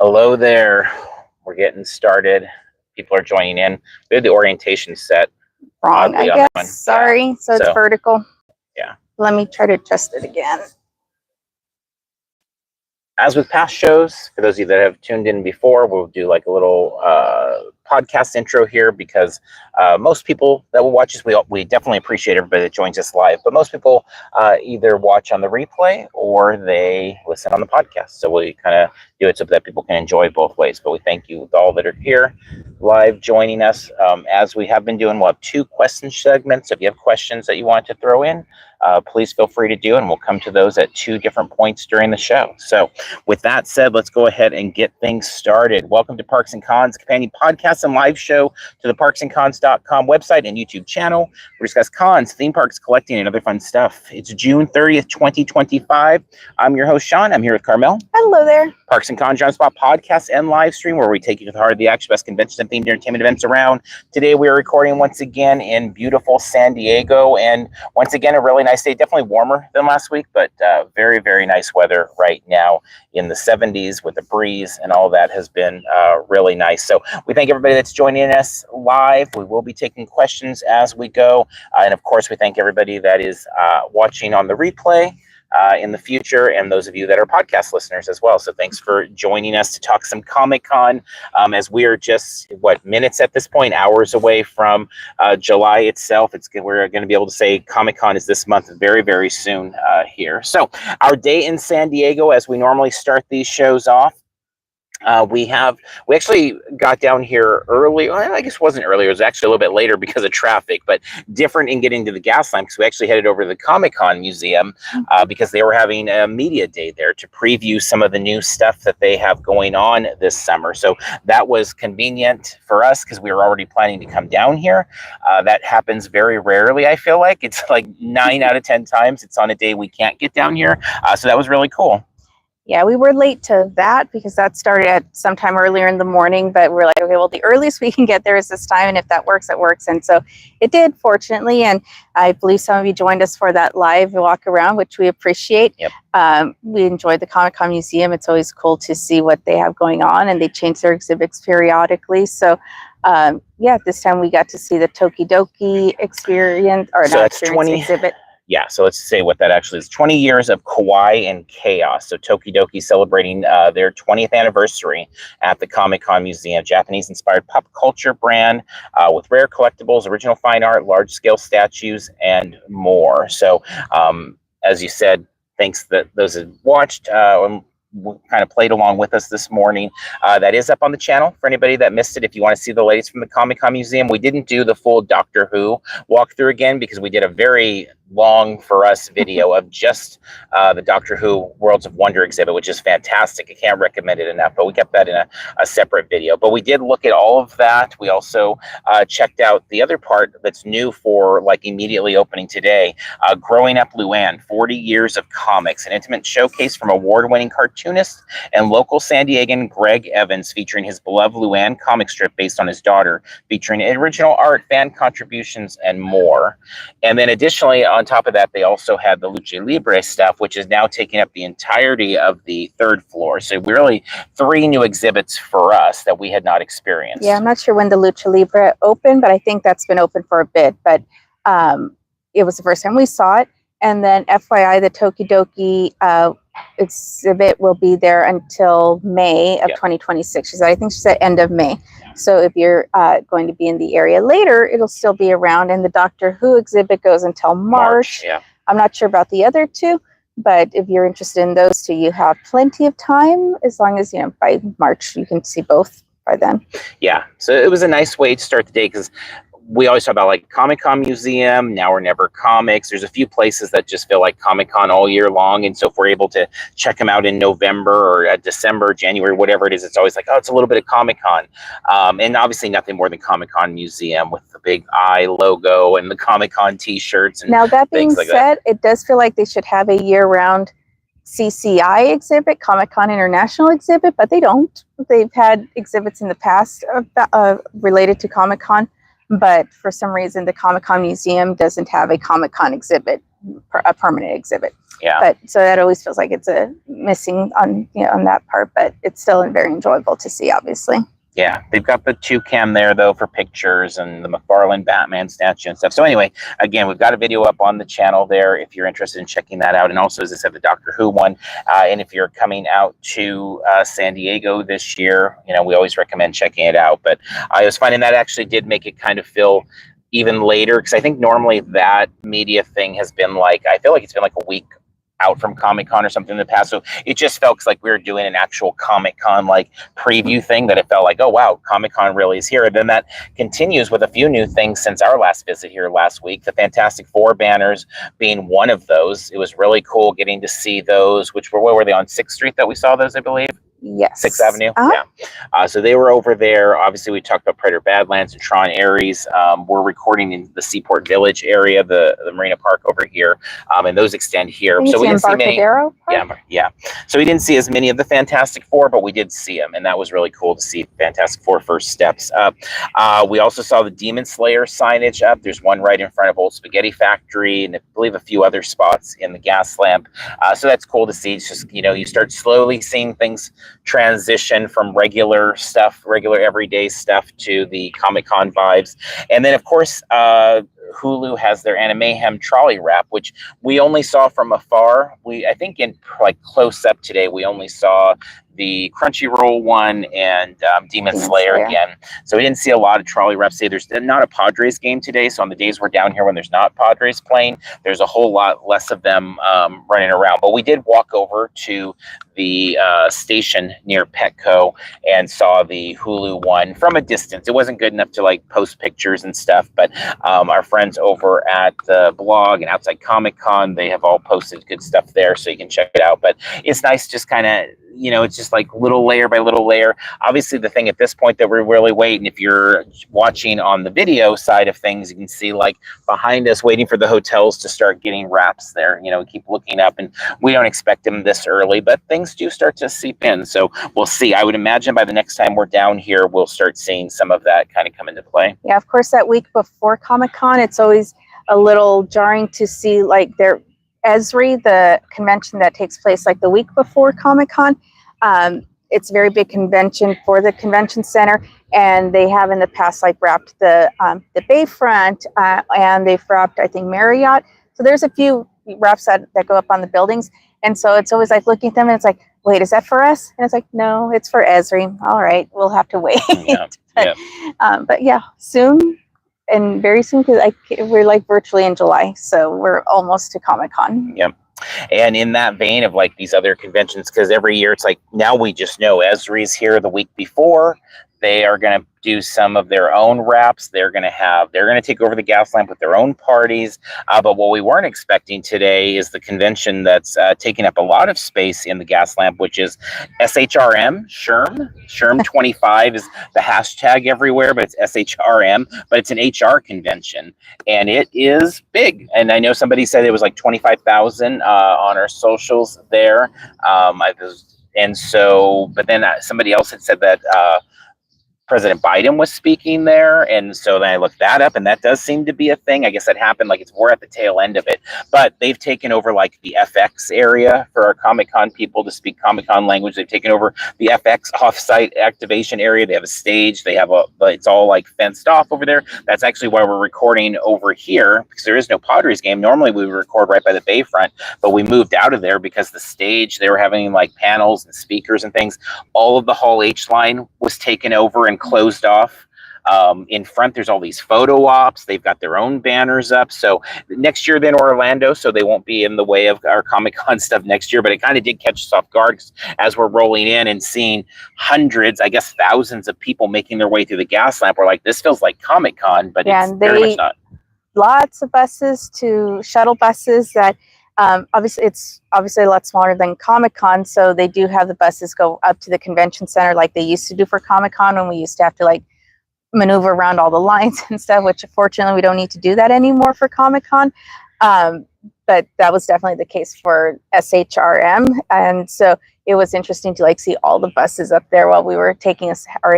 Hello there. We're getting started. People are joining in. We had the orientation set wrong, I guess. Sorry. Yeah. So it's vertical. Yeah. Let me try to adjust it again. As with past shows, for those of you that have tuned in before, we'll do like a little podcast intro here because most people that will watch us, we definitely appreciate everybody that joins us live, but most people either watch on the replay or they listen on the podcast. So we kind of do it so that people can enjoy both ways. But we thank you all that are here live joining us. As we have been doing, we'll have 2 question segments. If you have questions that you want to throw in, please feel free to do, and we'll come to those at 2 different points during the show. So with that said, let's go ahead and get things started. Welcome to Parks and Cons, companion podcast and live show to the parksandcons.com website and YouTube channel. We discuss cons, theme parks, collecting, and other fun stuff. It's June 30th, 2025. I'm your host, Sean. I'm here with Carmel. Hello there. Parks and Cons on Spot podcast and live stream, where we take you to the heart of the action, best conventions and themed entertainment events around. Today we are recording once again in beautiful San Diego, and once again a really nice day. Definitely warmer than last week, but very, very nice weather right now in the 70s with the breeze, and all that has been really nice. So we thank everybody that's joining us live. We will be taking questions as we go, and of course we thank everybody that is watching on the replay in the future, and those of you that are podcast listeners as well. So thanks for joining us to talk some Comic-Con, as we are just, minutes at this point, hours away from July itself. We're going to be able to say Comic-Con is this month very, very soon here. So our day in San Diego, as we normally start these shows off, we actually got down here early. Well, I guess it wasn't earlier. It was actually a little bit later because of traffic, but different in getting to the Gaslamp, because we actually headed over to the Comic-Con Museum because they were having a media day there to preview some of the new stuff that they have going on this summer. So that was convenient for us because we were already planning to come down here. That happens very rarely, I feel like. It's like 9 out of 10 times it's on a day we can't get down here. So that was really cool. Yeah, we were late to that because that started at sometime earlier in the morning, but we're like, okay, well, the earliest we can get there is this time, and if that works, it works. And so it did, fortunately, and I believe some of you joined us for that live walk around, which we appreciate. Yep. We enjoyed the Comic-Con Museum. It's always cool to see what they have going on, and they change their exhibits periodically. So yeah, this time we got to see the Tokidoki experience, or so not that's experience, 20 exhibit. Yeah, so let's say what that actually is. 20 years of kawaii and chaos. So Tokidoki celebrating their 20th anniversary at the Comic-Con Museum. Japanese-inspired pop culture brand with rare collectibles, original fine art, large-scale statues, and more. So as you said, thanks that those have watched kind of played along with us this morning. That is up on the channel for anybody that missed it. If you want to see the latest from the Comic-Con Museum, we didn't do the full Doctor Who walkthrough again because we did a very long for us video of just the Doctor Who Worlds of Wonder exhibit, which is fantastic. I can't recommend it enough, but we kept that in a separate video. But we did look at all of that. We also checked out the other part that's new for like immediately opening today, Growing Up Luann, 40 Years of Comics, an intimate showcase from award-winning cartoonist and local San Diegan Greg Evans, featuring his beloved Luann comic strip based on his daughter, featuring original art, fan contributions, and more. And then additionally, on top of that, they also had the Lucha Libre stuff, which is now taking up the entirety of the 3rd floor. So really 3 new exhibits for us that we had not experienced. Yeah, I'm not sure when the Lucha Libre opened, but I think that's been open for a bit. But it was the first time we saw it. And then FYI, the Tokidoki exhibit will be there until May of 2026. I think she said end of May. So if you're going to be in the area later, it'll still be around. And the Doctor Who exhibit goes until March. Yeah. I'm not sure about the other 2, but if you're interested in those 2, you have plenty of time, as long as, by March, you can see both by then. Yeah. So it was a nice way to start the day because we always talk about like Comic-Con Museum, Now or Never Comics. There's a few places that just feel like Comic-Con all year long. And so if we're able to check them out in November or December, January, whatever it is, it's always like, oh, it's a little bit of Comic-Con. And obviously nothing more than Comic-Con Museum with the big I logo and the Comic-Con t-shirts. Now that being said, it does feel like they should have a year-round CCI exhibit, Comic-Con International exhibit, but they don't. They've had exhibits in the past related to Comic-Con. but for some reason the Comic-Con Museum doesn't have a Comic-Con exhibit, a permanent exhibit. Yeah. But so that always feels like it's a missing on, you know, on that part, but it's still very enjoyable to see, obviously. Yeah, they've got the toucan there, though, for pictures, and the McFarlane Batman statue and stuff. So anyway, again, we've got a video up on the channel there if you're interested in checking that out. And also, as I said, the Doctor Who one. And if you're coming out to San Diego this year, you know, we always recommend checking it out. But I was finding that actually did make it kind of feel even later, because I think normally that media thing has been like, I feel like it's been like a week out from Comic-Con or something in the past, so it just felt like we were doing an actual Comic-Con like preview thing, that it felt like, oh wow, Comic-Con really is here. And then that continues with a few new things since our last visit here last week, the Fantastic Four banners being one of those. It was really cool getting to see those, which were, what were they, on 6th Street that we saw those, I believe? Yes. 6th Avenue. Yeah. So they were over there. Obviously, we talked about Predator Badlands and Tron Ares. We're recording in the Seaport Village area, the Marina Park over here, and those extend here. So we didn't see many. Yeah. So we didn't see as many of the Fantastic Four, but we did see them, and that was really cool to see Fantastic Four first steps up. We also saw the Demon Slayer signage up. There's one right in front of Old Spaghetti Factory, and I believe a few other spots in the Gaslamp. So that's cool to see. It's just, you know, you start slowly seeing things transition from regular stuff, regular everyday stuff, to the Comic-Con vibes. And then, of course, Hulu has their Animayhem trolley wrap, which we only saw from afar. I think in like close up today, we only saw the Crunchyroll one and Demon Slayer again. So we didn't see a lot of trolley wraps today. There's not a Padres game today, so on the days we're down here when there's not Padres playing, there's a whole lot less of them running around. But we did walk over to the station near Petco and saw the Hulu one from a distance. It wasn't good enough to like post pictures and stuff, but our friends over at the blog and Outside Comic-Con, they have all posted good stuff there, so you can check it out. But it's nice, just kind of, you know, it's just like little layer by little layer. Obviously, the thing at this point that we're really waiting, if you're watching on the video side of things, you can see like behind us waiting for the hotels to start getting wraps there. You know, we keep looking up, and we don't expect them this early, but things do start to seep in. So we'll see. I would imagine by the next time we're down here, we'll start seeing some of that kind of come into play. Yeah, of course, that week before Comic-Con, it's always a little jarring to see like their Esri, the convention that takes place like the week before Comic-Con. It's a very big convention for the convention center, and they have in the past like wrapped the Bayfront, and they've wrapped, I think, Marriott. So there's a few wraps that go up on the buildings, and so it's always like looking at them and it's like, wait, is that for us? And it's like, no, it's for Esri. All right, we'll have to wait. But yeah, soon. And very soon, because we're like virtually in July, so we're almost to Comic-Con. Yep. And in that vein of like these other conventions, because every year it's like, now we just know Esri's here the week before. They are going to do some of their own wraps. They're going to take over the Gaslamp with their own parties. But what we weren't expecting today is the convention that's taking up a lot of space in the Gaslamp, which is SHRM, SHRM 25 is the hashtag everywhere, but it's SHRM, but it's an HR convention, and it is big. And I know somebody said it was like 25,000 on our socials there. But then somebody else had said that President Biden was speaking there, and so then I looked that up, and that does seem to be a thing. I guess that happened, like we're at the tail end of it, but they've taken over like the FX area for our Comic-Con people to speak Comic-Con language. They've taken over the FX offsite activation area. They have a stage. They have it's all like fenced off over there. That's actually why we're recording over here, because there is no Padres game. Normally we would record right by the Bayfront, but we moved out of there because the stage, they were having like panels and speakers and things. All of the Hall H line was taken over and closed off. In front, there's all these photo ops. They've got their own banners up. So next year, then Orlando, so they won't be in the way of our Comic-Con stuff next year. But it kind of did catch us off guard as we're rolling in and seeing hundreds, I guess thousands of people making their way through the Gaslamp. We're like, this feels like Comic-Con, but it's very much not. Lots of buses, shuttle buses that it's obviously a lot smaller than Comic-Con, so they do have the buses go up to the convention center like they used to do for Comic-Con, when we used to have to like maneuver around all the lines and stuff, which fortunately we don't need to do that anymore for Comic-Con. But that was definitely the case for SHRM, and so it was interesting to like see all the buses up there while we were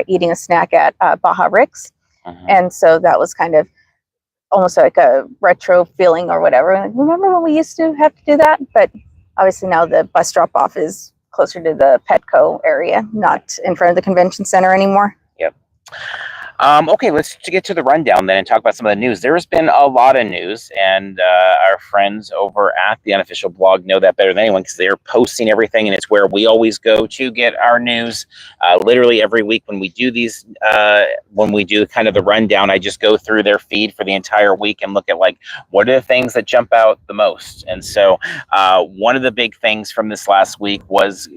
eating a snack at Baja Rick's. And so that was kind of almost like a retro feeling or whatever. Like, remember when we used to have to do that? But obviously now the bus drop off is closer to the Petco area, not in front of the convention center anymore. Yep. Okay, let's get to the rundown then and talk about some of the news. There has been a lot of news, and our friends over at the Unofficial Blog know that better than anyone because they're posting everything, and it's where we always go to get our news. Literally every week when we do these, when we do kind of the rundown, I just go through their feed for the entire week and look at like what are the things that jump out the most. And so one of the big things from this last week was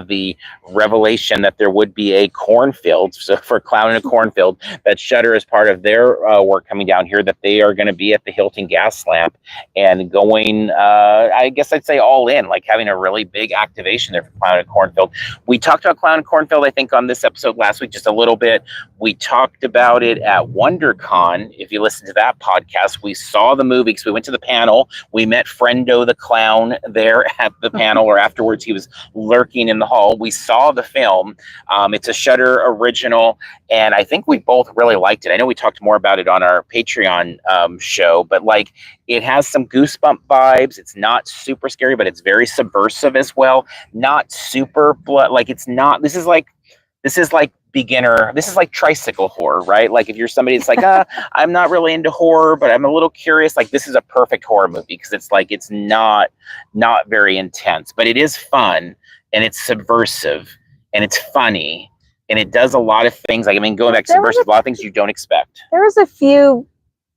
the revelation that there would be a cornfield, so for Clown in a Cornfield, that Shudder is part of their work coming down here, that they are going to be at the Hilton Gaslamp and going, I guess I'd say all in, like having a really big activation there for Clown in a Cornfield. We talked about Clown in a Cornfield, I think, on this episode last week, just a little bit. We talked about it at WonderCon. If you listen to that podcast, we saw the movie because we went to the panel. We met Friendo the Clown there at the panel, or afterwards he was lurking in the hall. We saw the film. It's a Shudder original, and I think we both really liked it. I know we talked more about it on our Patreon show, but like it has some goosebump vibes. It's not super scary, but it's very subversive as well. Not super blood. Like it's not. This is like beginner. This is like tricycle horror, right? Like if you're somebody that's like, I'm not really into horror, but I'm a little curious. Like this is a perfect horror movie because it's like it's not very intense, but it is fun. And it's subversive, and it's funny, and it does a lot of things. Like, I mean, going back to subversive, a lot of things you don't expect. There was a few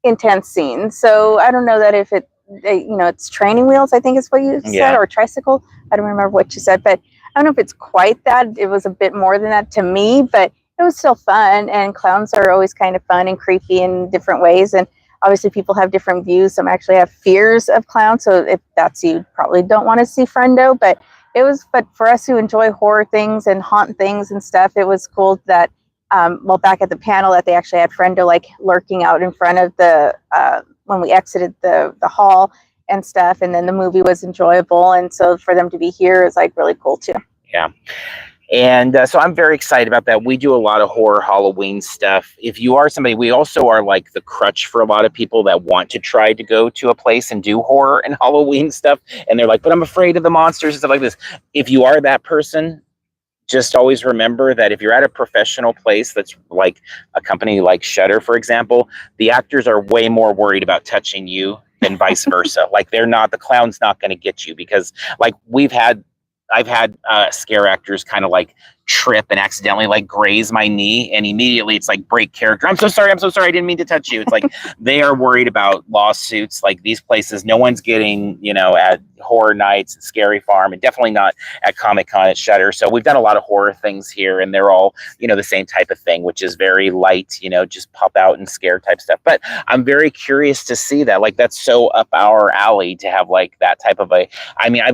intense scenes, so I don't know that if it's training wheels, I think is what you said, or tricycle. I don't remember what you said, but I don't know if it's quite that. It was a bit more than that to me, but it was still fun, and clowns are always kind of fun and creepy in different ways, and obviously people have different views. Some actually have fears of clowns, so if that's you, probably don't want to see Friendo, but for us who enjoy horror things and haunt things and stuff, it was cool that, back at the panel that they actually had Friendo like lurking out in front of the, when we exited the hall and stuff. And then the movie was enjoyable. And so for them to be here is like really cool too. Yeah. And so I'm very excited about that. We do a lot of horror Halloween stuff. If you are somebody, we also are like the crutch for a lot of people that want to try to go to a place and do horror and Halloween stuff. And they're like, but I'm afraid of the monsters and stuff like this. If you are that person, just always remember that if you're at a professional place that's like a company like Shudder, for example, the actors are way more worried about touching you than vice versa. Like the clown's not going to get you because like I've had scare actors kind of like trip and accidentally like graze my knee, and immediately it's like break character. I'm so sorry. I didn't mean to touch you. It's like they are worried about lawsuits. Like these places, no one's getting, at Horror Nights and Scary Farm, and definitely not at Comic-Con at Shudder. So we've done a lot of horror things here, and they're all, the same type of thing, which is very light, just pop out and scare type stuff. But I'm very curious to see that. Like that's so up our alley to have like that type of I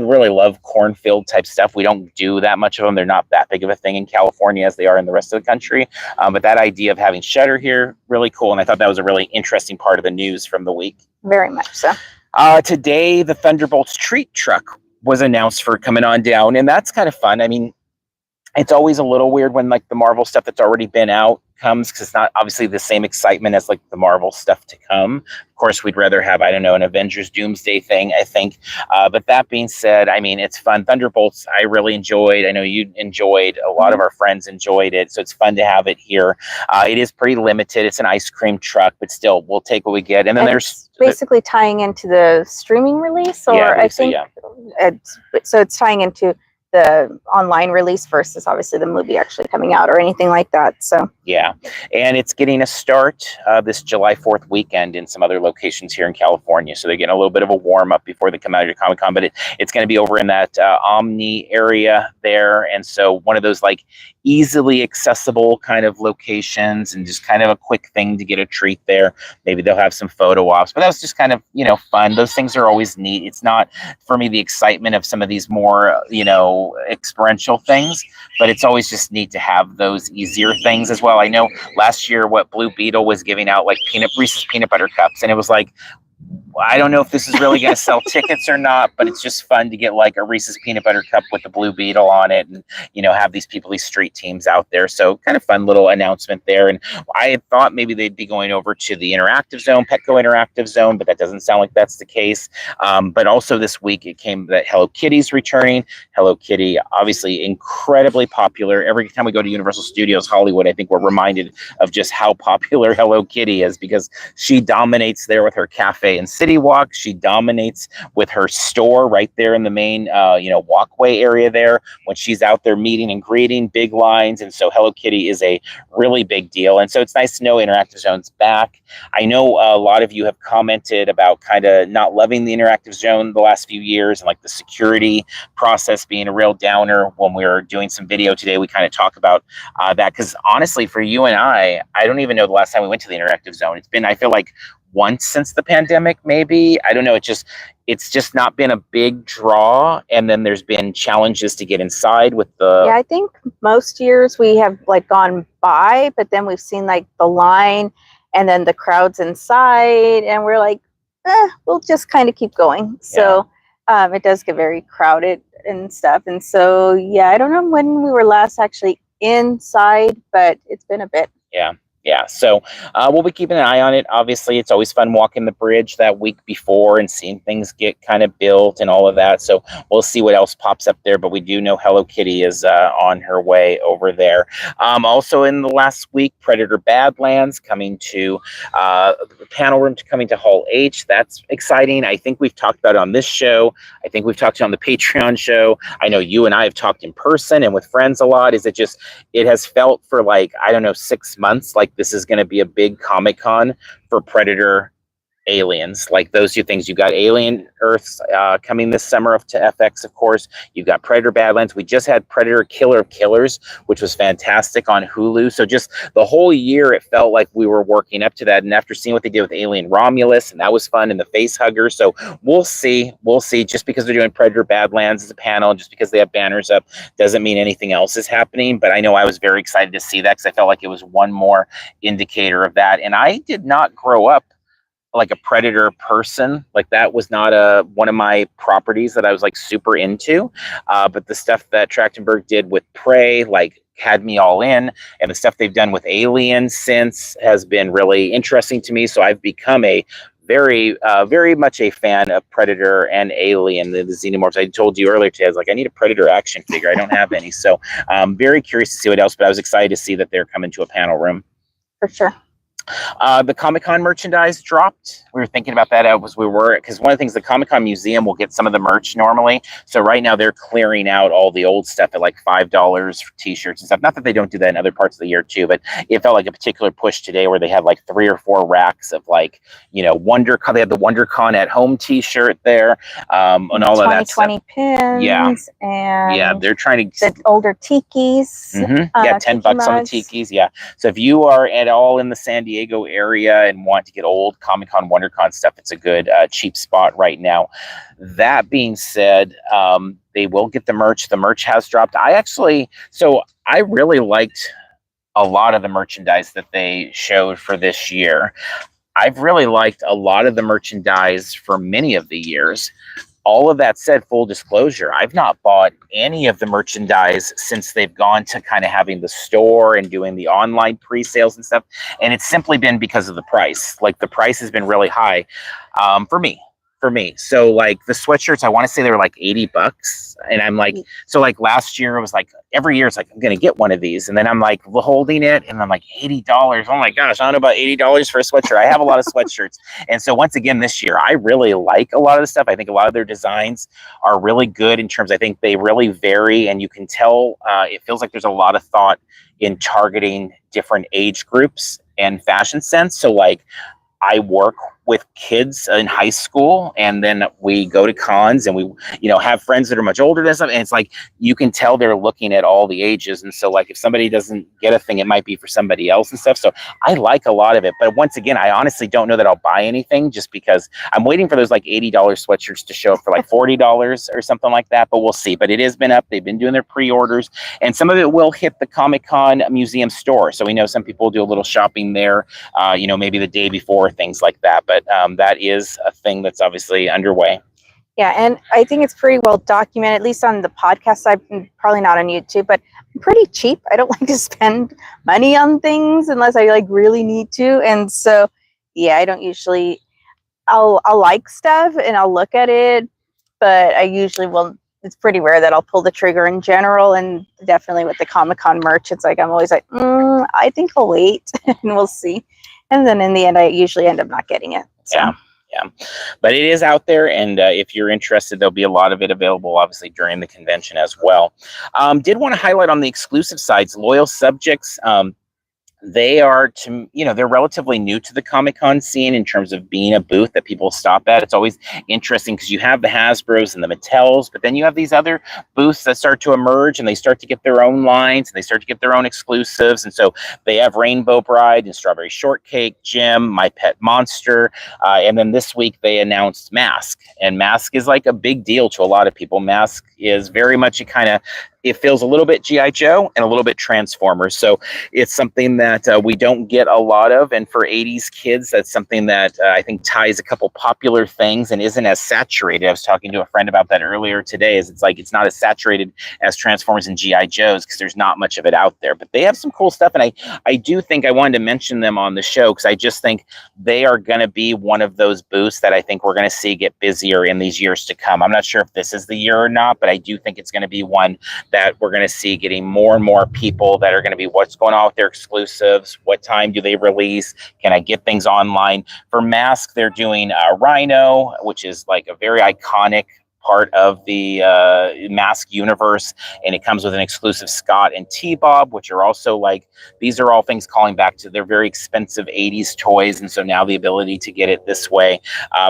really love cornfield type stuff. We don't do that much of them. They're not that big of a thing in California as they are in the rest of the country. But that idea of having Shudder here, really cool. And I thought that was a really interesting part of the news from the week. Very much so. Today, the Thunderbolts treat truck was announced for coming on down, and that's kind of fun. I mean, it's always a little weird when like the Marvel stuff that's already been out comes, because it's not obviously the same excitement as like the Marvel stuff to come. Of course, we'd rather have, an Avengers Doomsday thing, I think. But that being said, I mean, it's fun. Thunderbolts, I really enjoyed. I know you enjoyed. A lot of our friends enjoyed it. So it's fun to have it here. It is pretty limited. It's an ice cream truck, but still, we'll take what we get. And then there's basically tying into the streaming release, or I think it's tying into the online release versus obviously the movie actually coming out or anything like that. So yeah, and it's getting a start this July 4th weekend in some other locations here in California. So they're getting a little bit of a warm up before they come out to Comic-Con, but it's going to be over in that Omni area there. And so one of those like easily accessible kind of locations, and just kind of a quick thing to get a treat there. Maybe they'll have some photo ops, but that's just kind of, fun. Those things are always neat. It's not for me the excitement of some of these more, experiential things, but it's always just neat to have those easier things as well. I know last year what Blue Beetle was giving out like Reese's peanut butter cups, and it was like, I don't know if this is really going to sell tickets or not, but it's just fun to get like a Reese's peanut butter cup with the Blue Beetle on it, and have these these street teams out there. So kind of fun little announcement there. And I had thought maybe they'd be going over to the interactive zone, Petco interactive zone, but that doesn't sound like that's the case. But also this week it came that Hello Kitty's returning. Hello Kitty, obviously incredibly popular. Every time we go to Universal Studios Hollywood, I think we're reminded of just how popular Hello Kitty is, because she dominates there with her cafe and City Walk. She dominates with her store right there in the main, walkway area there when she's out there meeting and greeting, big lines. And so Hello Kitty is a really big deal. And so it's nice to know Interactive Zone's back. I know a lot of you have commented about kind of not loving the Interactive Zone the last few years, and like the security process being a real downer. When we were doing some video today, we kind of talk about that, because honestly, for you and I don't even know the last time we went to the Interactive Zone. It's been, I feel like, once since the pandemic, maybe. I don't know. It's just not been a big draw. And then there's been challenges to get inside with the... Yeah, I think most years we have like gone by, but then we've seen like the line and then the crowds inside, and we're like, we'll just kind of keep going. So it does get very crowded and stuff. And so, yeah, I don't know when we were last actually inside, but it's been a bit. Yeah, so we'll be keeping an eye on it. Obviously, it's always fun walking the bridge that week before and seeing things get kind of built and all of that. So we'll see what else pops up there. But we do know Hello Kitty is on her way over there. Also in the last week, Predator Badlands coming to the panel room, coming to Hall H. That's exciting. I think we've talked about it on this show. I think we've talked on the Patreon show. I know you and I have talked in person and with friends a lot. It has felt for like, I don't know, 6 months, like this is going to be a big Comic-Con for Predator Aliens, like those two things. You've got Alien Earths coming this summer to FX, of course. You've got Predator Badlands. We just had Predator Killer of Killers, which was fantastic on Hulu. So just the whole year, it felt like we were working up to that. And after seeing what they did with Alien Romulus, and that was fun, and the face hugger. So we'll see. Just because they're doing Predator Badlands as a panel, just because they have banners up, doesn't mean anything else is happening. But I know I was very excited to see that, because I felt like it was one more indicator of that. And I did not grow up like a Predator person. Like that was not one of my properties that I was like super into. But the stuff that Trachtenberg did with Prey, like, had me all in, and the stuff they've done with Alien since has been really interesting to me. So I've become a very much a fan of Predator and Alien, the Xenomorphs. I told you earlier today, I was like, I need a Predator action figure. I don't have any. So I'm very curious to see what else, but I was excited to see that they're coming to a panel room. For sure. The Comic-Con merchandise dropped. We were thinking about that because one of the things, the Comic-Con museum will get some of the merch normally. So right now they're clearing out all the old stuff at like $5 for t-shirts and stuff. Not that they don't do that in other parts of the year too, but it felt like a particular push today where they had like 3 or 4 racks of like, WonderCon. They had the WonderCon at home t-shirt there, and all of that stuff. 2020 pins. And they're trying to the older tikis. $10 on the tikis. Yeah. So if you are at all in the San Diego area and want to get old Comic-Con, WonderCon stuff, it's a good cheap spot right now. That being said, they will get the merch. The merch has dropped. I really liked a lot of the merchandise that they showed for this year. I've really liked a lot of the merchandise for many of the years. All of that said, full disclosure, I've not bought any of the merchandise since they've gone to kind of having the store and doing the online pre-sales and stuff. And it's simply been because of the price. Like the price has been really high for me. So like the sweatshirts, I want to say they were like $80. And I'm like, so like last year it was like, every year it's like, I'm going to get one of these. And then I'm like holding it and I'm like $80. Oh my gosh, I don't know about $80 for a sweatshirt. I have a lot of sweatshirts. And so once again, this year, I really like a lot of the stuff. I think a lot of their designs are really good in terms, I think they really vary, and you can tell it feels like there's a lot of thought in targeting different age groups and fashion sense. So like I work with kids in high school, and then we go to cons and we, have friends that are much older than us. And it's like, you can tell they're looking at all the ages. And so like, if somebody doesn't get a thing, it might be for somebody else and stuff. So I like a lot of it, but once again, I honestly don't know that I'll buy anything, just because I'm waiting for those like $80 sweatshirts to show up for like $40 or something like that, but we'll see. But it has been up. They've been doing their pre-orders, and some of it will hit the Comic-Con museum store. So we know some people do a little shopping there, maybe the day before, things like that. But but that is a thing that's obviously underway. Yeah, and I think it's pretty well documented, at least on the podcast side, probably not on YouTube, but I'm pretty cheap. I don't like to spend money on things unless I like really need to. And so, yeah, I don't usually, I'll like stuff and I'll look at it, but I usually will, it's pretty rare that I'll pull the trigger in general. And definitely with the Comic-Con merch, it's like, I'm always like, I think I'll wait and we'll see. And then in the end, I usually end up not getting it. So. Yeah. Yeah, but it is out there, and if you're interested, there'll be a lot of it available, obviously, during the convention as well. Did want to highlight on the exclusive sides, Loyal Subjects. They are, they're relatively new to the Comic-Con scene in terms of being a booth that people stop at. It's always interesting because you have the Hasbros and the Mattels, but then you have these other booths that start to emerge and they start to get their own lines and they start to get their own exclusives. And so they have Rainbow Bride and Strawberry Shortcake, Jim, My Pet Monster. And then this week they announced Mask. And Mask is like a big deal to a lot of people. Mask is very much it feels a little bit G.I. Joe and a little bit Transformers. So it's something that we don't get a lot of. And for 80s kids, that's something that I think ties a couple popular things and isn't as saturated. I was talking to a friend about that earlier today, it's not as saturated as Transformers and G.I. Joes because there's not much of it out there. But they have some cool stuff. And I do think I wanted to mention them on the show because I just think they are going to be one of those booths that I think we're going to see get busier in these years to come. I'm not sure if this is the year or not, but I do think it's going to be one that we're going to see getting more and more people that are going to be what's going on with their exclusives, what time do they release, can I get things online. For Mask, they're doing Rhino, which is like a very iconic part of the Mask universe, and it comes with an exclusive Scott and T-Bob, which are also like, these are all things calling back to their very expensive 80s toys, and so now the ability to get it this way.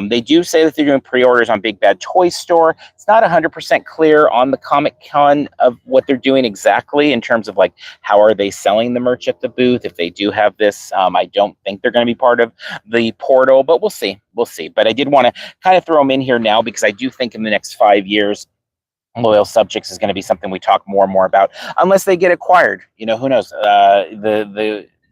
They do say that they're doing pre-orders on Big Bad Toy Store. It's not 100% clear on the Comic-Con of what they're doing exactly in terms of like how are they selling the merch at the booth. If they do have this, I don't think they're going to be part of the portal, but we'll see. We'll see. But I did want to kind of throw them in here now because I do think in the next 5 years, Loyal Subjects is going to be something we talk more and more about, unless they get acquired. Who knows?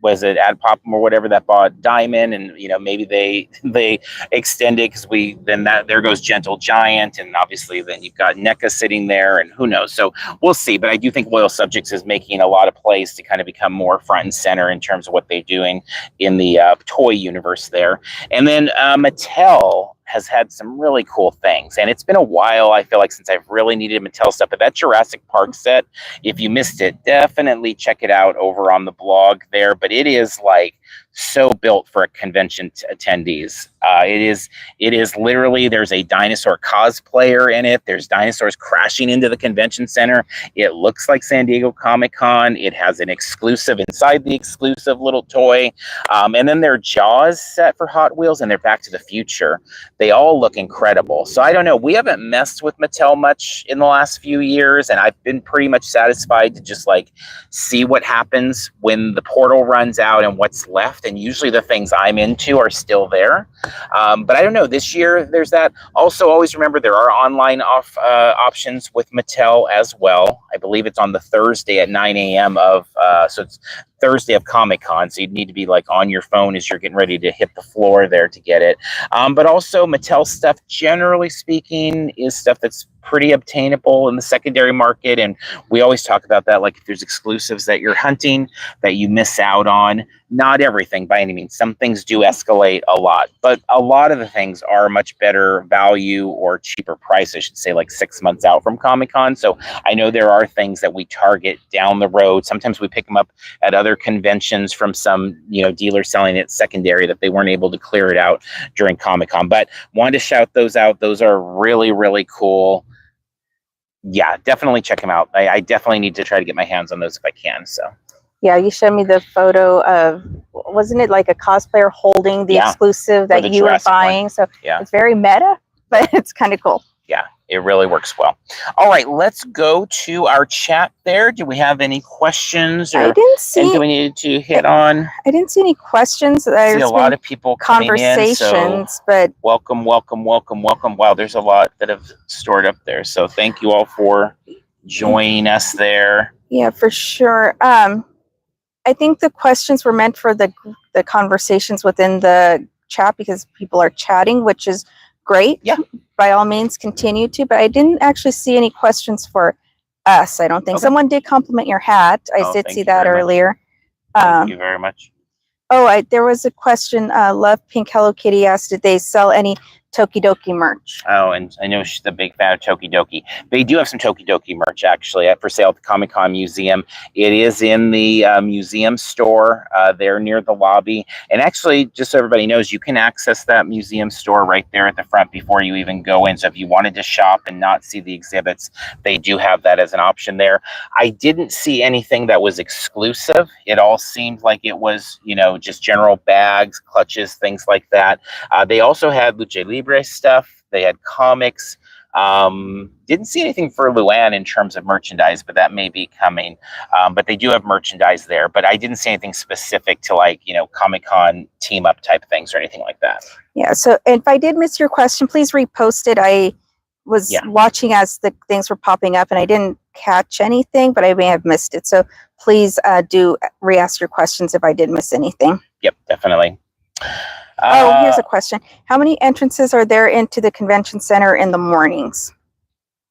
Was it Adpop or whatever that bought Diamond, and maybe they extend it because there goes Gentle Giant, and obviously then you've got NECA sitting there, and who knows? So we'll see. But I do think Loyal Subjects is making a lot of plays to kind of become more front and center in terms of what they're doing in the toy universe there. And then Mattel has had some really cool things, and it's been a while, I feel like, since I've really needed Mattel stuff. But that Jurassic Park set, if you missed it, definitely check it out over on the blog there. But it is like so built for a convention attendees. It is literally, there's a dinosaur cosplayer in it. There's dinosaurs crashing into the convention center. It looks like San Diego Comic-Con. It has an exclusive inside the exclusive little toy. And then their Jaws set for Hot Wheels and their Back to the Future. They all look incredible. So I don't know. We haven't messed with Mattel much in the last few years, and I've been pretty much satisfied to just like see what happens when the portal runs out and what's left. And usually the things I'm into are still there. But I don't know. This year, there's that. Also, always remember there are online options with Mattel as well. I believe it's on the Thursday at 9 a.m. So it's Thursday of Comic-Con, so you'd need to be like on your phone as you're getting ready to hit the floor there to get it. But also Mattel stuff, generally speaking, is stuff that's pretty obtainable in the secondary market, and we always talk about that. Like if there's exclusives that you're hunting that you miss out on, not everything by any means. Some things do escalate a lot, but a lot of the things are much better value or cheaper price, I should say, like 6 months out from Comic-Con. So I know there are things that we target down the road. Sometimes we pick them up at other conventions from some dealer selling it secondary that they weren't able to clear it out during Comic-Con. But wanted to shout those out. Those are really, really cool. Yeah, definitely check them out. I definitely need to try to get my hands on those if I can. So yeah, you showed me the photo of, wasn't it like a cosplayer holding the exclusive that you were buying? One. So yeah, it's very meta, but it's kind of cool. Yeah, it really works well. All right, let's go to our chat there. Do we have any questions? Or I didn't see. And do we need to hit on? I didn't see any questions. I see a lot of people conversations, coming in, so but welcome. Wow, there's a lot that have stored up there. So thank you all for joining us there. Yeah, for sure. I think the questions were meant for the conversations within the chat because people are chatting, which is great. Yeah. By all means, continue to. But I didn't actually see any questions for us. I don't think. Okay. Someone did compliment your hat. I did see that earlier. Thank you very much. There was a question. Love Pink Hello Kitty asked, did they sell any Tokidoki merch? Oh, and I know she's a big fan of Tokidoki. They do have some Tokidoki merch actually for sale at the Comic-Con Museum. It is in the museum store there near the lobby. And actually, just so everybody knows, you can access that museum store right there at the front before you even go in. So if you wanted to shop and not see the exhibits, they do have that as an option there. I didn't see anything that was exclusive. It all seemed like it was, you know, just general bags, clutches, things like that. They also had Lucha Libre stuff. They had comics. Didn't see anything for Luann in terms of merchandise, but that may be coming. But they do have merchandise there. But I didn't see anything specific to, like, you know, Comic-Con team up type things or anything like that. Yeah. So if I did miss your question, please repost it. I was watching as the things were popping up and I didn't catch anything, but I may have missed it. So please do re-ask your questions if I did miss anything. Yep, definitely. Here's a question. How many entrances are there into the convention center in the mornings?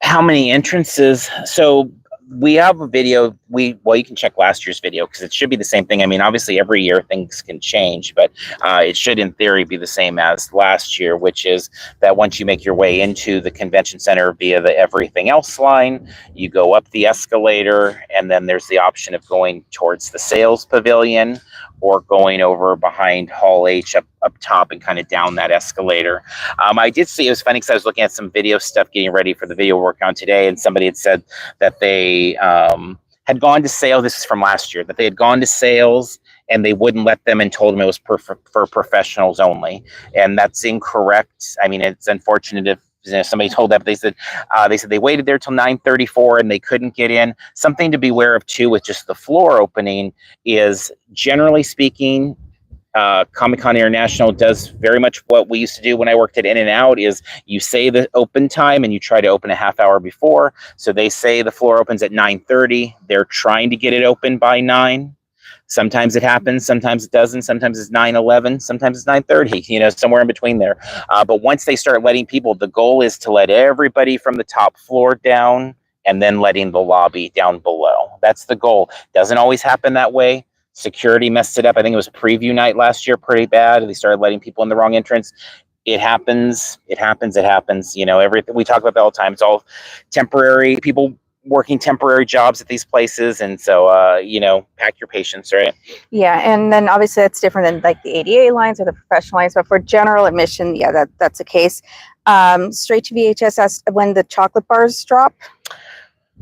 How many entrances? So we have a video. You can check last year's video because it should be the same thing. I mean, obviously every year things can change, but it should in theory be the same as last year, which is that once you make your way into the convention center via the everything else line, you go up the escalator, and then there's the option of going towards the sales pavilion or going over behind Hall H up top and kind of down that escalator. I did see, it was funny because I was looking at some video stuff getting ready for the video we're working on today, and somebody had said that they had gone to sales. This is from last year, that they had gone to sales and they wouldn't let them and told them it was for professionals only. And that's incorrect. I mean, it's unfortunate if somebody told that, but they said they waited there till 9:34 and they couldn't get in. Something to be aware of too with just the floor opening is, generally speaking, Comic-Con International does very much what we used to do when I worked at In-N-Out, is you say the open time and you try to open a half hour before. So they say the floor opens at 9:30. They're trying to get it open by 9. Sometimes it happens, sometimes it doesn't. Sometimes it's 9:11, sometimes it's 9:30, you know, somewhere in between there. But once they start letting people, the goal is to let everybody from the top floor down and then letting the lobby down below. That's the goal. Doesn't always happen that way. Security messed it up. I think it was preview night last year pretty bad. They started letting people in the wrong entrance. It happens. It happens. It happens. You know, everything we talk about that all the time. It's all temporary. People working temporary jobs at these places, and so you know, pack your patience, right? Yeah, and then obviously that's different than like the ADA lines or the professional lines, but for general admission, yeah, that's the case. Straight to VHS asked when the chocolate bars drop.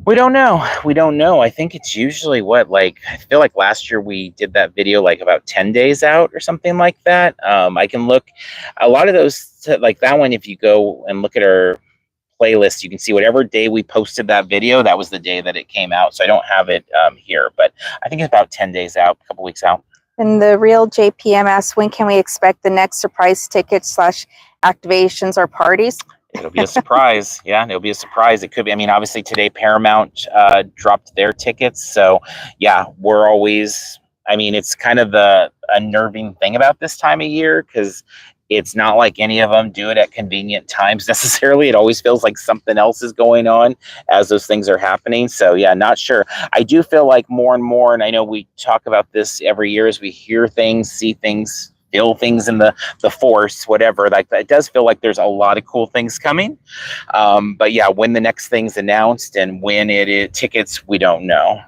We don't know. We don't know. I think it's usually I feel like last year we did that video like about 10 days out or something like that. I can look a lot of those, like that one, if you go and look at our playlist, you can see whatever day we posted that video, that was the day that it came out. So I don't have it here, but I think it's about 10 days out, a couple weeks out. And the real JPM asks, when can we expect the next surprise tickets / activations or parties? It'll be a surprise. Yeah, it'll be a surprise. It could be. I mean, obviously today Paramount dropped their tickets. So yeah, we're always, I mean, it's kind of the unnerving thing about this time of year, because it's not like any of them do it at convenient times necessarily. It always feels like something else is going on as those things are happening. So yeah, not sure. I do feel like more and more, and I know we talk about this every year as we hear things, see things, feel things in the force, whatever, like that, it does feel like there's a lot of cool things coming. But yeah, when the next thing's announced and when it is tickets, we don't know.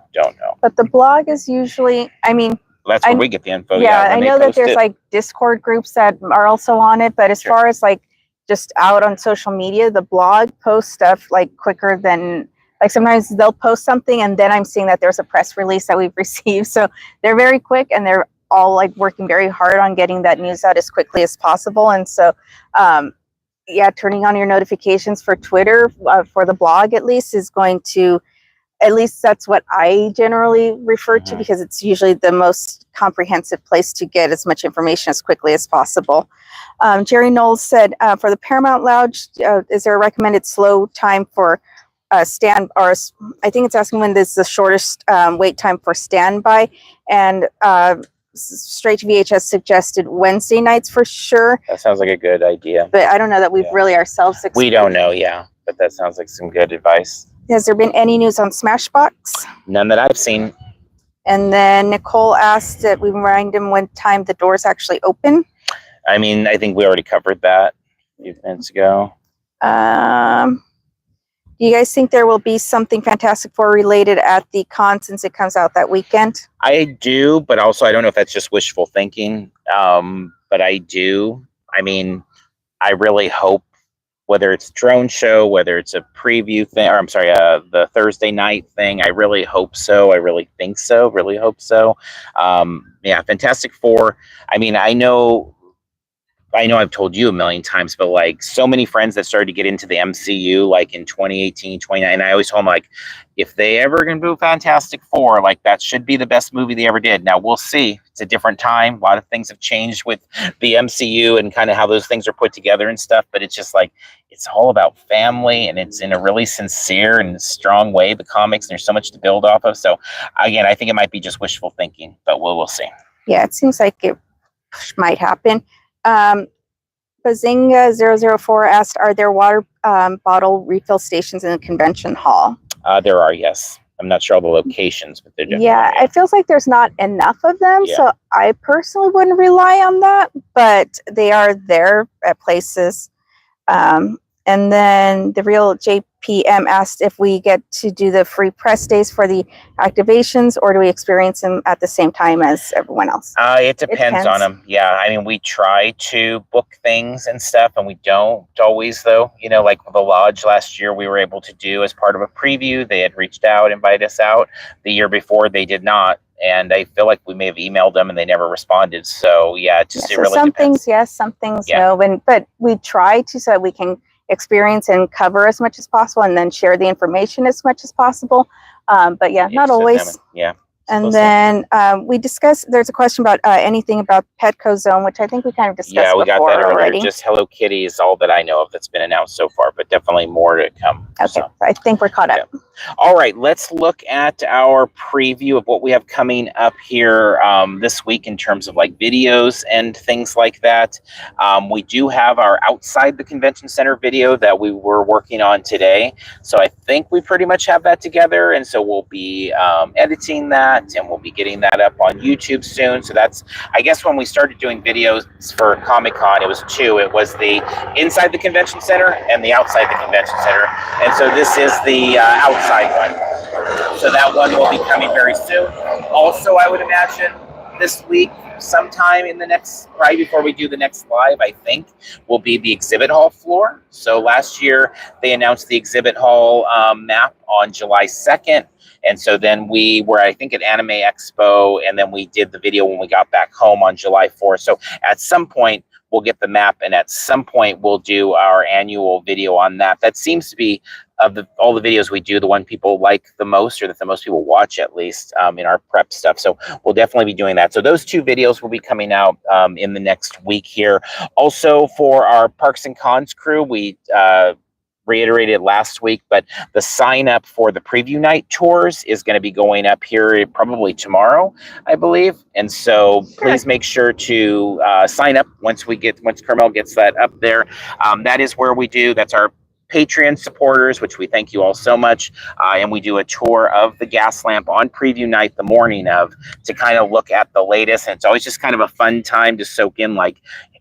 But the blog is usually, I mean, that's where we get the info. Yeah, I know that there's like Discord groups that are also on it, but as far as like just out on social media, the blog posts stuff like quicker than, like sometimes they'll post something and then I'm seeing that there's a press release that we've received. So they're very quick and they're all like working very hard on getting that news out as quickly as possible. And so, yeah, turning on your notifications for Twitter, for the blog at least, is going to, at least that's what I generally refer to, because it's usually the most comprehensive place to get as much information as quickly as possible. Jerry Knowles said, for the Paramount Lounge, is there a recommended slow time for stand, or I think it's asking when there's the shortest wait time for standby. And Straight to VHS suggested Wednesday nights for sure. That sounds like a good idea. But I don't know that we've really ourselves We don't know, yeah. But that sounds like some good advice. Has there been any news on Smashbox? None that I've seen. And then Nicole asked that we remind him when time the doors actually open. I mean, I think we already covered that a few minutes ago. Do you guys think there will be something Fantastic Four related at the con since it comes out that weekend? I do, but also I don't know if that's just wishful thinking. But I do. I mean, I really hope, whether it's drone show, whether it's a preview thing, or I'm sorry, the Thursday night thing, I really hope so. I really think so. Really hope so. Yeah, Fantastic Four. I mean, I know I've told you a million times, but like so many friends that started to get into the MCU, like in 2018, 2019, and I always told them, like, if they ever going to do Fantastic Four, like that should be the best movie they ever did. Now we'll see. It's a different time. A lot of things have changed with the MCU and kind of how those things are put together and stuff. But it's just like, it's all about family, and it's in a really sincere and strong way, the comics, and there's so much to build off of. So again, I think it might be just wishful thinking, but we'll see. Yeah, it seems like it might happen. Bazinga004 asked, are there water bottle refill stations in the convention hall? There are, yes. I'm not sure all the locations, but they're definitely. Yeah, it feels like there's not enough of them, so I personally wouldn't rely on that, but they are there at places. And then the real JPM asked if we get to do the free press days for the activations, or do we experience them at the same time as everyone else? It depends on them. Yeah, I mean, we try to book things and stuff, and we don't always, though. You know, like the Lodge last year, we were able to do as part of a preview. They had reached out, invited us out. The year before, they did not. And I feel like we may have emailed them and they never responded. So, yeah, it really some depends. Things yes, some things no. But we try to, so that we can experience and cover as much as possible, and then share the information as much as possible. But yeah, not always. Yeah. And then we discussed, there's a question about anything about Petco Zone, which I think we kind of discussed Yeah, we got that earlier. already. Just Hello Kitty is all that I know of that's been announced so far, but definitely more to come. Okay, so I think we're caught up. Yeah. All right, let's look at our preview of what we have coming up here this week in terms of like videos and things like that. We do have our Outside the Convention Center video that we were working on today. So I think we pretty much have that together. And so we'll be editing that, and we'll be getting that up on YouTube soon. So that's, I guess, when we started doing videos for Comic-Con, it was two. It was the inside the convention center and the outside the convention center. And so this is the outside one. So that one will be coming very soon. Also, I would imagine this week, sometime in the next, right before we do the next live, I think, will be the exhibit hall floor. So last year, they announced the exhibit hall map on July 2nd. And so then we were, I think, at Anime Expo, and then we did the video when we got back home on July 4th. So at some point, we'll get the map, and at some point, we'll do our annual video on that. That seems to be, of all the videos we do, the one people like the most, or that the most people watch, at least, in our prep stuff. So we'll definitely be doing that. So those two videos will be coming out in the next week here. Also, for our Parks and Cons crew, we reiterated last week, but the sign up for the preview night tours is going to be going up here probably tomorrow, I believe. And so please make sure to sign up once Carmel gets that up there. That is where we do, that's our Patreon supporters, which we thank you all so much. And we do a tour of the Gaslamp on preview night, the morning of, to kind of look at the latest. And it's always just kind of a fun time to soak in, like,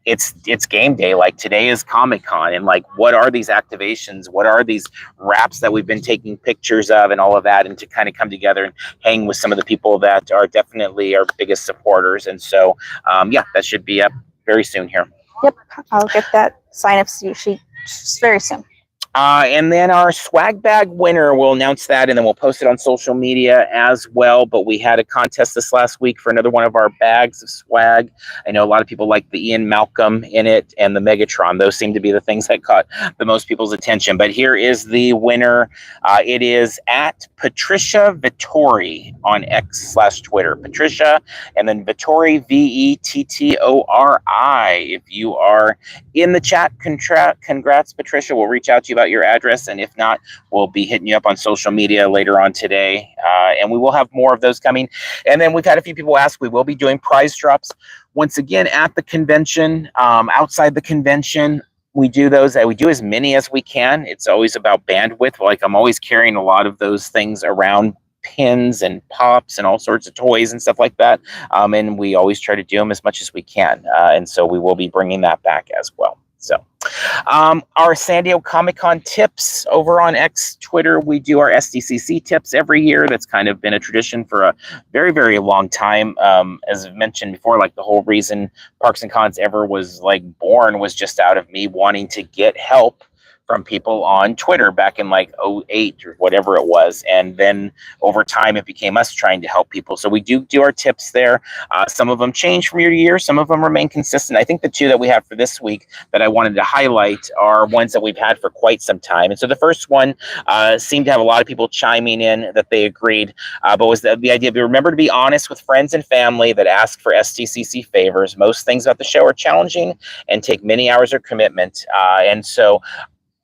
it's game day. Like, today is Comic-Con, and like, what are these activations? What are these wraps that we've been taking pictures of and all of that, and to kind of come together and hang with some of the people that are definitely our biggest supporters. And so, yeah, that should be up very soon here. Yep, I'll get that sign-up sheet very soon. And then our swag bag winner, we'll announce that, and then we'll post it on social media as well. But we had a contest this last week for another one of our bags of swag. I know a lot of people like the Ian Malcolm in it and the Megatron. Those seem to be the things that caught the most people's attention. But here is the winner. It is at Patricia Vittori on X/Twitter. Patricia, and then Vittori, Vettori. If you are in the chat, congrats, Patricia. We'll reach out to you about your address. And if not, we'll be hitting you up on social media later on today. And we will have more of those coming. And then we've had a few people ask, we will be doing prize drops once again at the convention, outside the convention. We do those. We do as many as we can. It's always about bandwidth. Like I'm always carrying a lot of those things around, pins and pops and all sorts of toys and stuff like that. And we always try to do them as much as we can. And so we will be bringing that back as well. So our San Diego Comic-Con tips over on X, Twitter, we do our SDCC tips every year. That's kind of been a tradition for a very, very long time. As I've mentioned before, like the whole reason Parks and Cons ever was like born was just out of me wanting to get help from people on Twitter back in like 2008 or whatever it was. And then over time, it became us trying to help people. So we do our tips there. Some of them change from year to year. Some of them remain consistent. I think the two that we have for this week that I wanted to highlight are ones that we've had for quite some time. And so the first one seemed to have a lot of people chiming in that they agreed, but was the idea of remember to be honest with friends and family that ask for SDCC favors. Most things about the show are challenging and take many hours of commitment. And so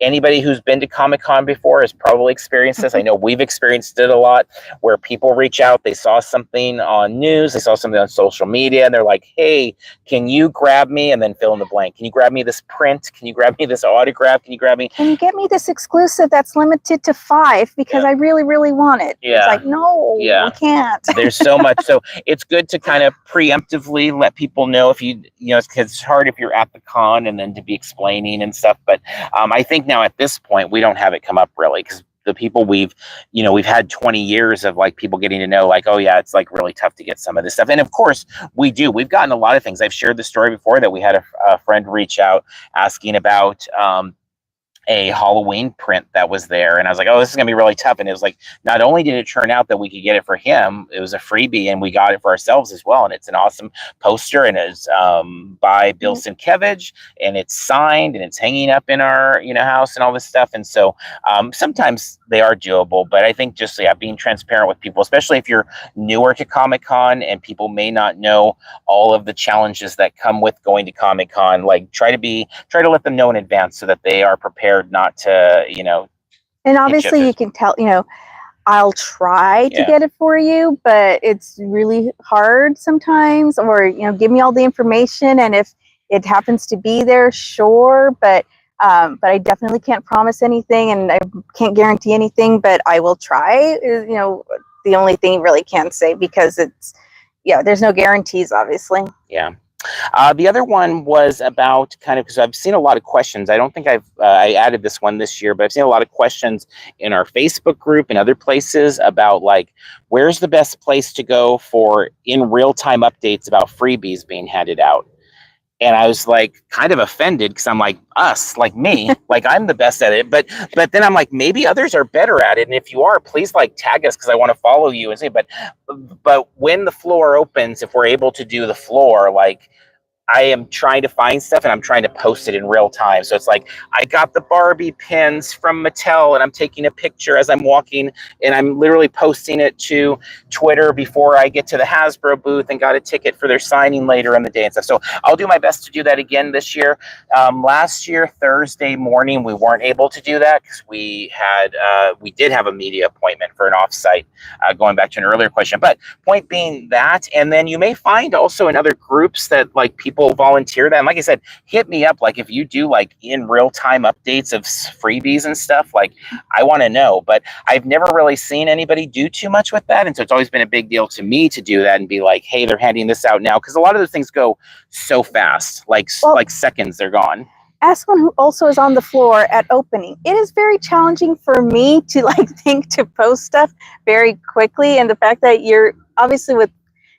anybody who's been to Comic-Con before has probably experienced this. I know we've experienced it a lot, where people reach out, they saw something on news, they saw something on social media, and they're like, hey, can you grab me, and then fill in the blank. Can you grab me this print? Can you grab me this autograph? Can you grab me? Can you get me this exclusive that's limited to 5 because I really, really want it? Yeah. It's like, no, I can't. There's so much. So it's good to kind of preemptively let people know if you know, it's hard if you're at the con and then to be explaining and stuff. But I think now at this point, we don't have it come up really, because the people we've had 20 years of like people getting to know, like, oh yeah, it's like really tough to get some of this stuff. And of course we've gotten a lot of things. I've shared the story before that we had a friend reach out asking about a Halloween print that was there. And I was like, oh, this is gonna be really tough. And it was like, not only did it turn out that we could get it for him, it was a freebie, and we got it for ourselves as well. And it's an awesome poster, and it's by Bill Sienkiewicz, and it's signed, and it's hanging up in our house and all this stuff. And so sometimes they are doable, but I think just being transparent with people, especially if you're newer to Comic-Con and people may not know all of the challenges that come with going to Comic-Con, like try to let them know in advance so that they are prepared not to, and obviously you can tell, I'll try to get it for you, but it's really hard sometimes, or, give me all the information. And if it happens to be there, sure. But I definitely can't promise anything, and I can't guarantee anything, but I will try, the only thing you really can say, because it's, there's no guarantees, obviously. Yeah. The other one was about kind of, because I've seen a lot of questions. I don't think I added this one this year, but I've seen a lot of questions in our Facebook group and other places about like, where's the best place to go for in real-time updates about freebies being handed out? And I was like kind of offended, because I'm like, us, like me, like I'm the best at it. But then I'm like, maybe others are better at it. And if you are, please like tag us, because I want to follow you and say, but when the floor opens, if we're able to do the floor, like I am trying to find stuff and I'm trying to post it in real time. So it's like, I got the Barbie pins from Mattel and I'm taking a picture as I'm walking, and I'm literally posting it to Twitter before I get to the Hasbro booth and got a ticket for their signing later in the day and stuff. So I'll do my best to do that again this year. Last year, Thursday morning, we weren't able to do that because we did have a media appointment for an offsite, going back to an earlier question. But point being that, and then you may find also in other groups that like people volunteer that. And like I said, hit me up. Like if you do like in real time updates of freebies and stuff, like I want to know, but I've never really seen anybody do too much with that. And so it's always been a big deal to me to do that and be like, hey, they're handing this out now. Cause a lot of those things go so fast, like seconds, they're gone. As someone who also is on the floor at opening, it is very challenging for me to like think to post stuff very quickly. And the fact that you're obviously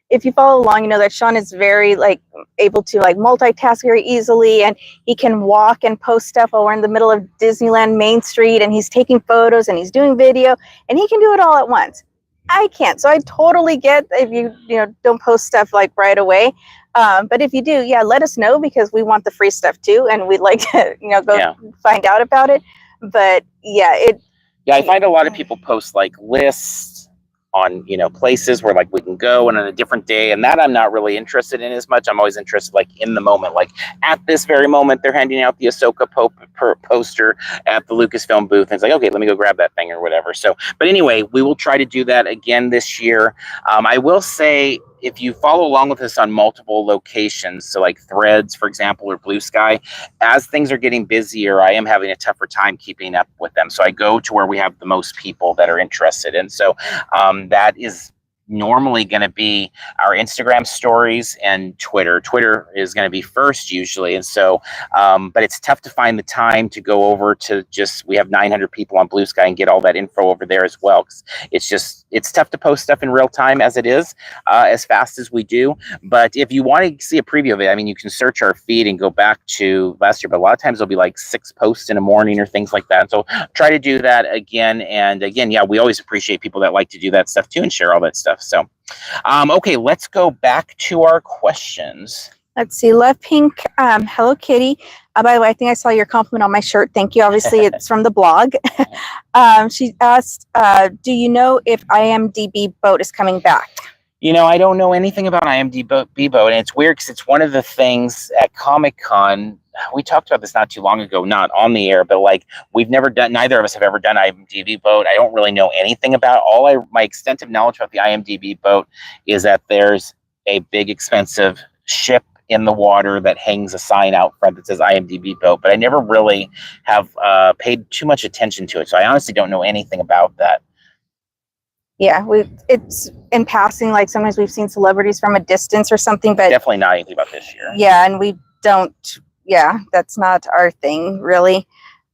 if you follow along, you know that Sean is very like able to like multitask very easily, and he can walk and post stuff while we're in the middle of Disneyland Main Street, and he's taking photos and he's doing video, and he can do it all at once. I can't. So I totally get if you don't post stuff like right away. But if you do, let us know, because we want the free stuff too, and we'd like to go find out about it. But I find a lot of people post like lists on, you know, places where like we can go and on a different day, and that I'm not really interested in as much. I'm always interested like in the moment, like at this very moment they're handing out the Ahsoka poster at the Lucasfilm booth, and it's like, okay, let me go grab that thing or whatever. So, but anyway, we will try to do that again this year. I will say, if you follow along with us on multiple locations, so like Threads, for example, or Blue Sky, as things are getting busier, I am having a tougher time keeping up with them. So I go to where we have the most people that are interested. And so that is normally going to be our Instagram stories and Twitter. Twitter is going to be first usually. And so, but it's tough to find the time to go over to we have 900 people on Blue Sky and get all that info over there as well. 'Cause it's tough to post stuff in real time as it is, as fast as we do. But if you want to see a preview of it, I mean, you can search our feed and go back to last year, but a lot of times there'll be like 6 posts in a morning or things like that. So try to do that again. And again, yeah, we always appreciate people that like to do that stuff too and share all that stuff. So, okay, let's go back to our questions. Let's see. Love Pink. Hello, Kitty. By the way, I think I saw your compliment on my shirt. Thank you. Obviously, it's from the blog. She asked, do you know if IMDb boat is coming back? You know, I don't know anything about IMDb boat, and it's weird because it's one of the things at Comic-Con. We talked about this not too long ago, not on the air, but like neither of us have ever done IMDb boat. I don't really know anything about my extensive knowledge about the IMDb boat is that there's a big expensive ship in the water that hangs a sign out front that says IMDb boat, but I never really have paid too much attention to it. So I honestly don't know anything about that. Yeah, it's in passing, like sometimes we've seen celebrities from a distance or something, but definitely not anything about this year. Yeah, and we don't, yeah, that's not our thing really.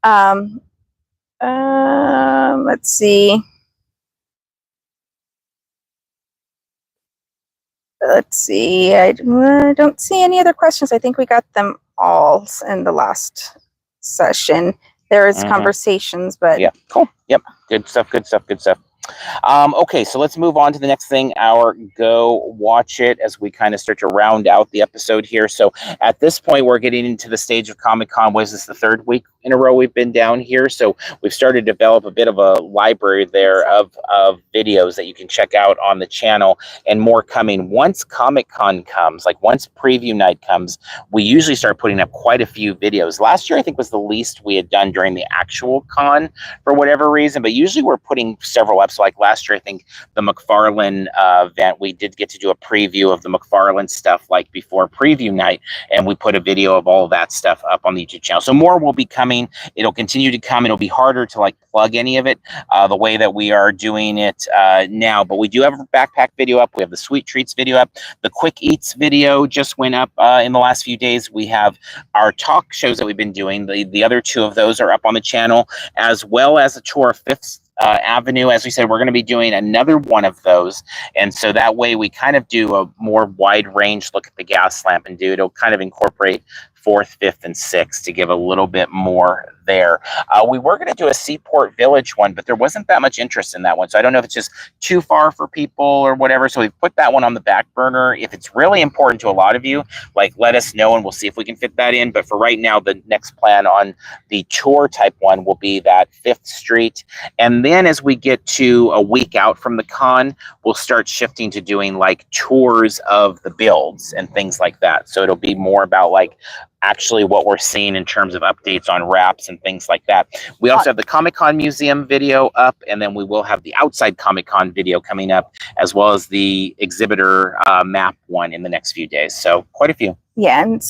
Let's see. I don't see any other questions. I think we got them all in the last session. There is conversations, but yeah, cool. Yep, good stuff. Okay, so let's move on to the next thing, our go watch it, as we kind of start to round out the episode here. So at this point, we're getting into the stage of Comic-Con. Was this the 3rd week in a row we've been down here? So we've started to develop a bit of a library there of videos that you can check out on the channel, and more coming. Once Comic-Con comes, like once preview night comes, we usually start putting up quite a few videos. Last year, I think, was the least we had done during the actual con for whatever reason, but usually we're putting several up. So like last year, I think the McFarlane event, we did get to do a preview of the McFarlane stuff like before preview night, and we put a video of all of that stuff up on the YouTube channel. So more will be coming. It'll continue to come. It'll be harder to like plug any of it the way that we are doing it now, but we do have a backpack video up. We have the sweet treats video up. The quick eats video just went up in the last few days. We have our talk shows that we've been doing. The other 2 of those are up on the channel, as well as a tour of Fifth Avenue. As we said, we're going to be doing another one of those, and so that way we kind of do a more wide range look at the Gaslamp, and it'll kind of incorporate 4th, 5th, and 6th to give a little bit more there. We were going to do a Seaport Village one, but there wasn't that much interest in that one. So I don't know if it's just too far for people or whatever. So we've put that one on the back burner. If it's really important to a lot of you, like let us know and we'll see if we can fit that in. But for right now, the next plan on the tour type one will be that 5th Street. And then as we get to a week out from the con, we'll start shifting to doing like tours of the builds and things like that. So it'll be more about like actually what we're seeing in terms of updates on wraps and things like that. We also have the Comic-Con Museum video up, and then we will have the outside Comic-Con video coming up, as well as the exhibitor map one in the next few days. So quite a few. Yeah, and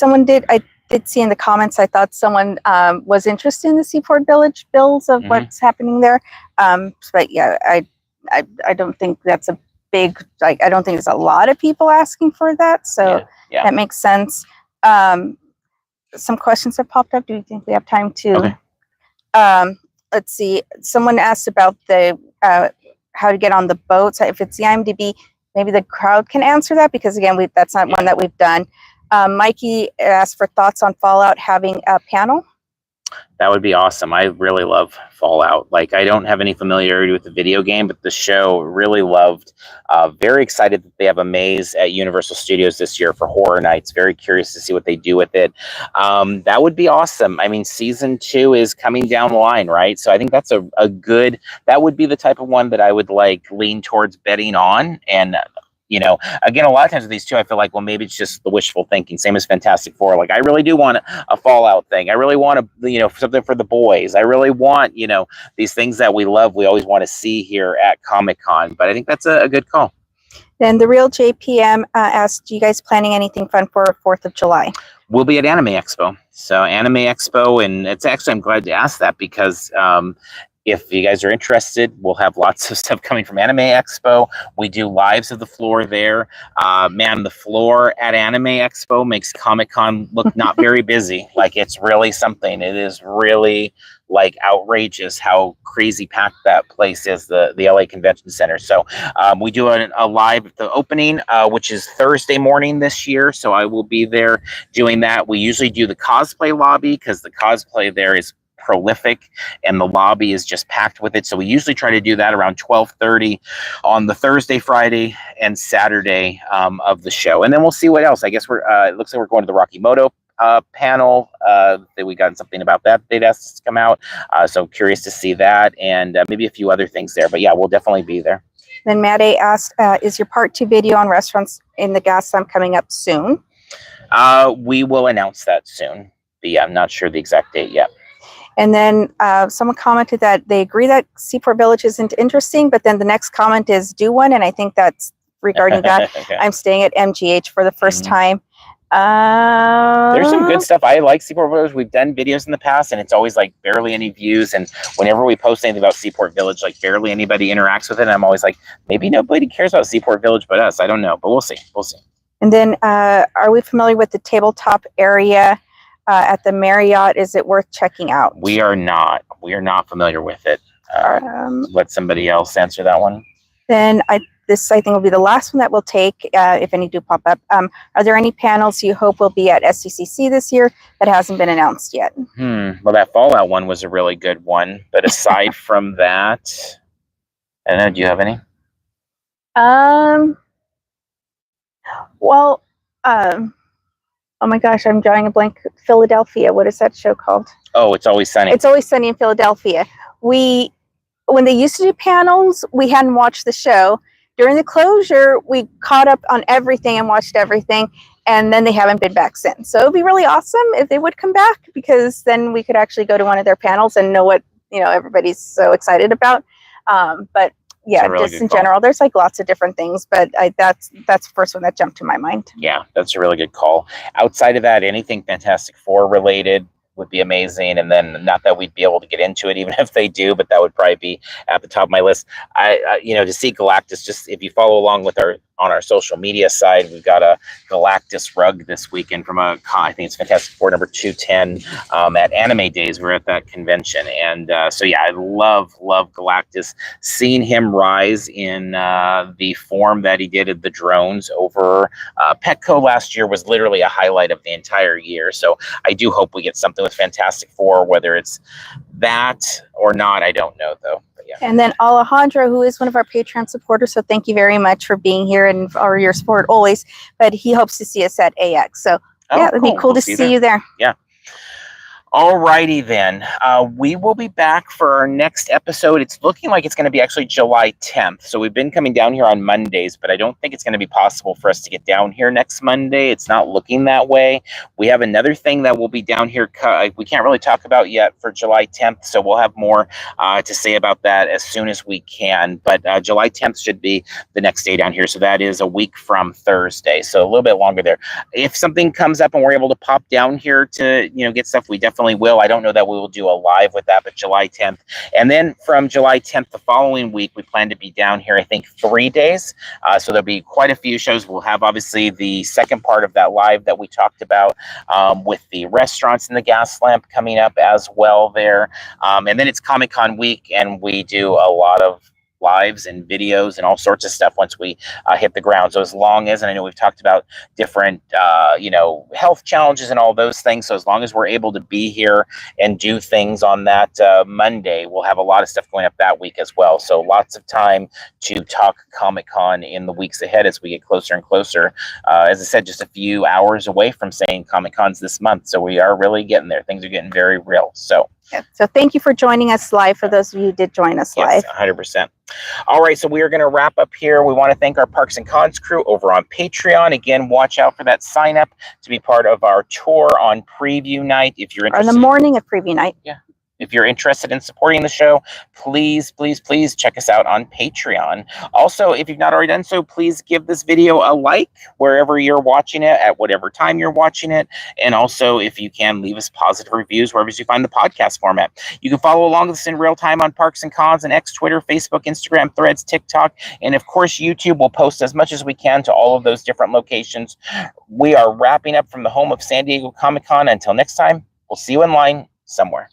I did see in the comments, I thought someone was interested in the Seaport Village builds of what's happening there. But yeah, I don't think that's a big, like, I don't think there's a lot of people asking for that. So that makes sense. Some questions have popped up. Do you think we have time to? Okay. Let's see. Someone asked about the how to get on the boats. If it's the IMDb, maybe the crowd can answer that, because again, that's not one that we've done. Mikey asked for thoughts on Fallout having a panel. That would be awesome. I really love Fallout. Like, I don't have any familiarity with the video game, but the show really loved. Very excited that they have a maze at Universal Studios this year for Horror Nights. Very curious to see what they do with it. That would be awesome. I mean, season 2 is coming down the line, right? So I think that's a good, that would be the type of one that I would like lean towards betting on. And you know, again, a lot of times with these two, I feel like, well, maybe it's just the wishful thinking. Same as Fantastic Four. Like, I really do want a Fallout thing. I really want something for the boys. I really want, these things that we love. We always want to see here at Comic-Con. But I think that's a good call. Then the real JPM asked, "You guys planning anything fun for 4th of July?" We'll be at Anime Expo. So Anime Expo, and it's actually, I'm glad you asked that because if you guys are interested, we'll have lots of stuff coming from Anime Expo. We do lives of the floor there. Man, the floor at Anime Expo makes Comic-Con look not very busy. Like, it's really something. It is really like outrageous how crazy packed that place is, the LA Convention Center. So we do a live at the opening, which is Thursday morning this year. So I will be there doing that. We usually do the cosplay lobby because the cosplay there is prolific and the lobby is just packed with it. So we usually try to do that around 12:30 on the Thursday, Friday, and Saturday of the show. And then we'll see what else. I guess it looks like we're going to the Rocky Moto panel. That we got something about that they'd asked us to come out. So curious to see that and maybe a few other things there. But yeah, we'll definitely be there. Then Matt A asked, "Is your part 2 video on restaurants in the Gaslamp coming up soon?" We will announce that soon. But yeah, I'm not sure the exact date yet. And then someone commented that they agree that Seaport Village isn't interesting, but then the next comment is, "Do one," and I think that's regarding that. Okay. I'm staying at MGH for the first time. There's some good stuff. I like Seaport Village. We've done videos in the past, and it's always like barely any views. And whenever we post anything about Seaport Village, like barely anybody interacts with it. And I'm always like, maybe nobody cares about Seaport Village but us. I don't know, but we'll see. We'll see. And then, are we familiar with the tabletop area at the Marriott? Is it worth checking out? We are not. We are not familiar with it. Let somebody else answer that one. Then this, I think, will be the last one that we'll take, if any do pop up. Are there any panels you hope will be at SDCC this year that hasn't been announced yet? Well, that Fallout one was a really good one. But aside from that, I don't know. Do you have any? Well, oh my gosh, I'm drawing a blank. Philadelphia. What is that show called? Oh, It's Always Sunny. It's Always Sunny in Philadelphia. When they used to do panels, we hadn't watched the show. During the closure, we caught up on everything and watched everything, and then they haven't been back since. So it would be really awesome if they would come back, because then we could actually go to one of their panels and know what everybody's so excited about. But yeah, really just in general, there's like lots of different things, but that's the first one that jumped to my mind. Yeah, that's a really good call. Outside of that, anything Fantastic Four related would be amazing. And then, not that we'd be able to get into it even if they do, but that would probably be at the top of my list. To see Galactus, just if you follow along with on our social media side, we've got a Galactus rug this weekend from I think it's Fantastic Four number 210 at Anime Days. We're at that convention. And so yeah, I love Galactus. Seeing him rise in the form that he did of the drones over Petco last year was literally a highlight of the entire year. So I do hope we get something with Fantastic Four, whether it's that or not, I don't know though. Yeah. And then Alejandro, who is one of our Patreon supporters, so thank you very much for being here and for your support always. But he hopes to see us at AX. So yeah, it'd be cool to see you there. Yeah. Alrighty then. We will be back for our next episode. It's looking like it's going to be actually July 10th. So we've been coming down here on Mondays, but I don't think it's going to be possible for us to get down here next Monday. It's not looking that way. We have another thing that will be down here we can't really talk about yet for July 10th. So we'll have more to say about that as soon as we can. But July 10th should be the next day down here. So that is a week from Thursday. So a little bit longer there. If something comes up and we're able to pop down here to get stuff, we definitely will. I don't know that we will do a live with that, but July 10th. And then from July 10th, the following week, we plan to be down here, I think, 3 days. So there'll be quite a few shows. We'll have, obviously, the second part of that live that we talked about with the restaurants in the Gaslamp coming up as well there. And then it's Comic-Con week, and we do a lot of lives and videos and all sorts of stuff once we hit the ground. So as long as, and I know we've talked about different, you know, health challenges and all those things. So as long as we're able to be here and do things on that Monday, we'll have a lot of stuff going up that week as well. So lots of time to talk Comic-Con in the weeks ahead as we get closer and closer. As I said, just a few hours away from saying Comic-Con's this month. So we are really getting there. Things are getting very real. So So thank you for joining us live, for those of you who did join us live. Yes, 100%. All right, so we are going to wrap up here. We want to thank our Parks and Cons crew over on Patreon. Again, watch out for that sign up to be part of our tour on preview night. If you're interested, Or in the morning of preview night. Yeah. If you're interested in supporting the show, please, please, please check us out on Patreon. Also, if you've not already done so, please give this video a like wherever you're watching it, at whatever time you're watching it. And also, if you can, leave us positive reviews wherever you find the podcast format. You can follow along with us in real time on Parks and Cons and X, Twitter, Facebook, Instagram, Threads, TikTok, and of course, YouTube. Will post as much as we can to all of those different locations. We are wrapping up from the home of San Diego Comic-Con. Until next time, we'll see you in line somewhere.